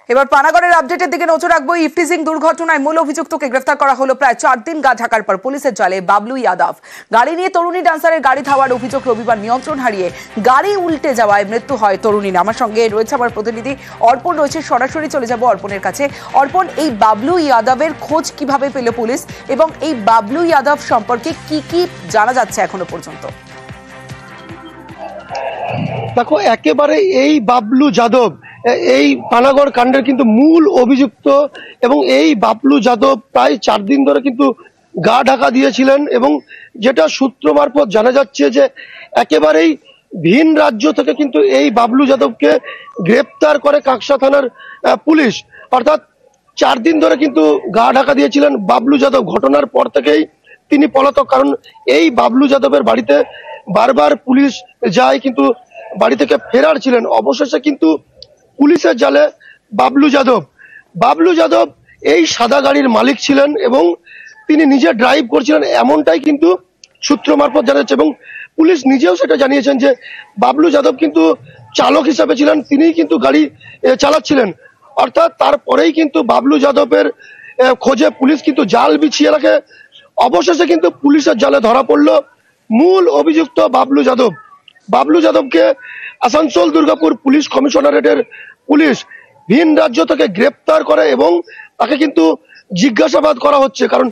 এবার পানাগড়ের আপডেটের দিকে নজর রাখবো। ইফটিজিং দুর্ঘটনায় মূল অভিযুক্তকে গ্রেফতার করা হলো প্রায় 4 দিন গা ঢাকার পর পুলিশের জালে বাবলু যাদব। গাড়ি নিয়ে তরুণী ডান্সারের গাড়ি ধাওয়ার অভিযোগ রবিবার নিয়ন্ত্রণ হারিয়ে গাড়ি উল্টে যাওয়ায় মৃত্যু হয় তরুণীর। আমার সঙ্গে রয়েছে আমার প্রতিনিধি অর্পণ রয়েছে, সরাসরি চলে যাব অর্পণের কাছে। অর্পণ, এই বাবলু যাদবের খোঁজ কিভাবে পেল পুলিশ এবং এই বাবলু যাদব সম্পর্কে কি কি জানা যাচ্ছে এখনো পর্যন্ত? দেখো, একেবারে এই বাবলু যাদব এই পানাগড় কাণ্ডের কিন্তু মূল অভিযুক্ত এবং এই বাবলু যাদব প্রায় 4 দিন ধরে কিন্তু গা ঢাকা দিয়েছিলেন এবং যেটা সূত্র মারফত জানা যাচ্ছে যে একেবারেই ভিন রাজ্য থেকে কিন্তু এই বাবলু যাদবকে গ্রেপ্তার করে কাকসা থানার পুলিশ। অর্থাৎ 4 দিন ধরে কিন্তু গা ঢাকা দিয়েছিলেন বাবলু যাদব। ঘটনার পর থেকেই তিনি পলাতক, কারণ এই বাবলু যাদবের বাড়িতে বারবার পুলিশ যায় কিন্তু বাড়ি থেকে ফেরার ছিলেন। অবশেষে কিন্তু পুলিশের জালে বাবলু যাদব এই সাদা গাড়ির মালিক ছিলেন এবং তিনি নিজে ড্রাইভ করছিলেন, এমনটাই কিন্তু সূত্র মারফত জানা যাচ্ছে এবং পুলিশ নিজেও সেটা জানিয়েছেন যে বাবলু যাদব কিন্তু চালক হিসাবে ছিলেন, তিনিই কিন্তু গাড়ি চালাচ্ছিলেন। অর্থাৎ তারপরেই কিন্তু বাবলু যাদবের খোঁজে পুলিশ কিন্তু জাল বিছিয়ে রাখে। অবশেষে কিন্তু পুলিশের জালে ধরা পড়ল মূল অভিযুক্ত বাবলু যাদবকে আসানসোল দুর্গাপুর পুলিশ কমিশনারেটের পুলিশ ভিন রাজ্য থেকে গ্রেপ্তার করে এবং তাকে কিন্তু জিজ্ঞাসাবাদ করা হচ্ছে। কারণ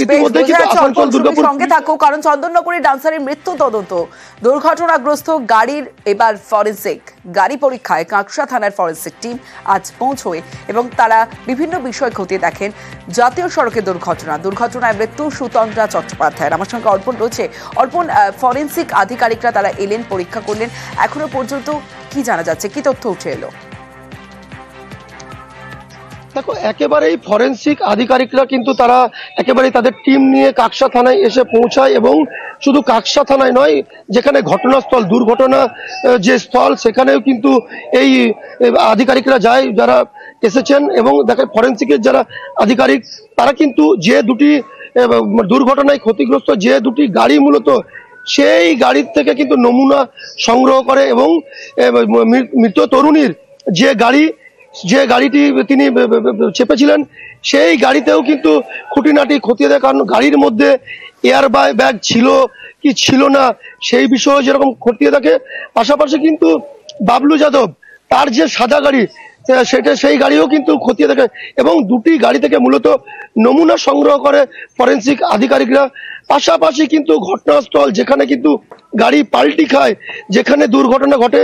ইতিমধ্যে কিন্তু আসানসোল দুর্গাপুর সঙ্গে থাকো, কারণ চন্দননগরী ডান্সারের মৃত্যু তদন্ত দুর্ঘটনাগ্রস্ত গাড়ির এবার ফরেনসিক গাড়ি পরীক্ষায় কাকসা থানার ফরেনসিক টিম আজ পৌঁছয় এবং তারা বিভিন্ন বিষয় খতিয়ে দেখেন। জাতীয় সড়কে দুর্ঘটনায় মৃত্যু সুতন্দ্রা চট্টোপাধ্যায়ের। আমার সঙ্গে অর্পণ রয়েছে। অর্পণ, ফরেনসিক আধিকারিকরা তারা এলেন, পরীক্ষা করলেন, এখনো পর্যন্ত কি জানা যাচ্ছে, কি তথ্য উঠে এলো? দেখো, একেবারেই ফরেনসিক আধিকারিকরা কিন্তু তারা একেবারেই তাদের টিম নিয়ে কাকসা থানায় এসে পৌঁছায় এবং শুধু কাকসা থানায় নয়, যেখানে ঘটনাস্থল দুর্ঘটনা যে স্থল সেখানেও কিন্তু এই আধিকারিকরা যায়, যারা এসেছেন এবং দেখে ফরেনসিকের যারা আধিকারিক তারা কিন্তু যে দুটি দুর্ঘটনায় ক্ষতিগ্রস্ত যে দুটি গাড়ি মূলত সেই গাড়ির থেকে কিন্তু নমুনা সংগ্রহ করে এবং মৃত তরুণীর যে গাড়িটি তিনি চেপেছিলেন সেই গাড়িতেও কিন্তু খুঁটিনাটি খতিয়ে দেয়। কারণ গাড়ির মধ্যে এয়ার ব্যাগ ছিল কি ছিল না সেই বিষয়ে যেরকম খতিয়ে দেখে, পাশাপাশি কিন্তু বাবলু যাদব তার যে সাদা গাড়ি সেই গাড়িও কিন্তু খতিয়ে দেখে এবং দুটি গাড়ি থেকে মূলত নমুনা সংগ্রহ করে ফরেনসিক আধিকারিকরা। পাশাপাশি কিন্তু ঘটনাস্থল যেখানে কিন্তু গাড়ি পাল্টি খায়, যেখানে দুর্ঘটনা ঘটে,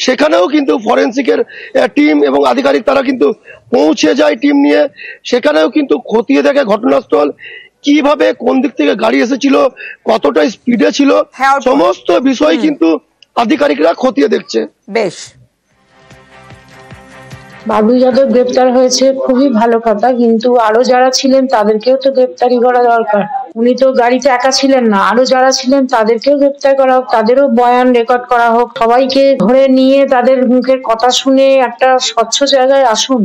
সেখানেও কিন্তু ফরেনসিকের টিম এবং আধিকারিক তারা কিন্তু পৌঁছে যায় টিম নিয়ে। সেখানেও কিন্তু খতিয়ে দেখে ঘটনাস্থল, কিভাবে কোন দিক থেকে গাড়ি এসেছিল, কতটা স্পিডে ছিল, সমস্ত বিষয় কিন্তু আধিকারিকরা খতিয়ে দেখছে। বেশ, বাবলু যাদব গ্রেপ্তার হয়েছে, খুবই ভালো কথা, কিন্তু আরো যারা ছিলেন তাদেরকেও তো গ্রেপ্তারি করা দরকার। উনি তো গাড়িতে একা ছিলেন না, আরো যারা ছিলেন তাদেরকেও গ্রেপ্তার করা হোক, তাদেরও বয়ান রেকর্ড করা হোক, সবাইকে ধরে নিয়ে তাদের মুখের কথা শুনে একটা স্বচ্ছ জায়গায় আসুন।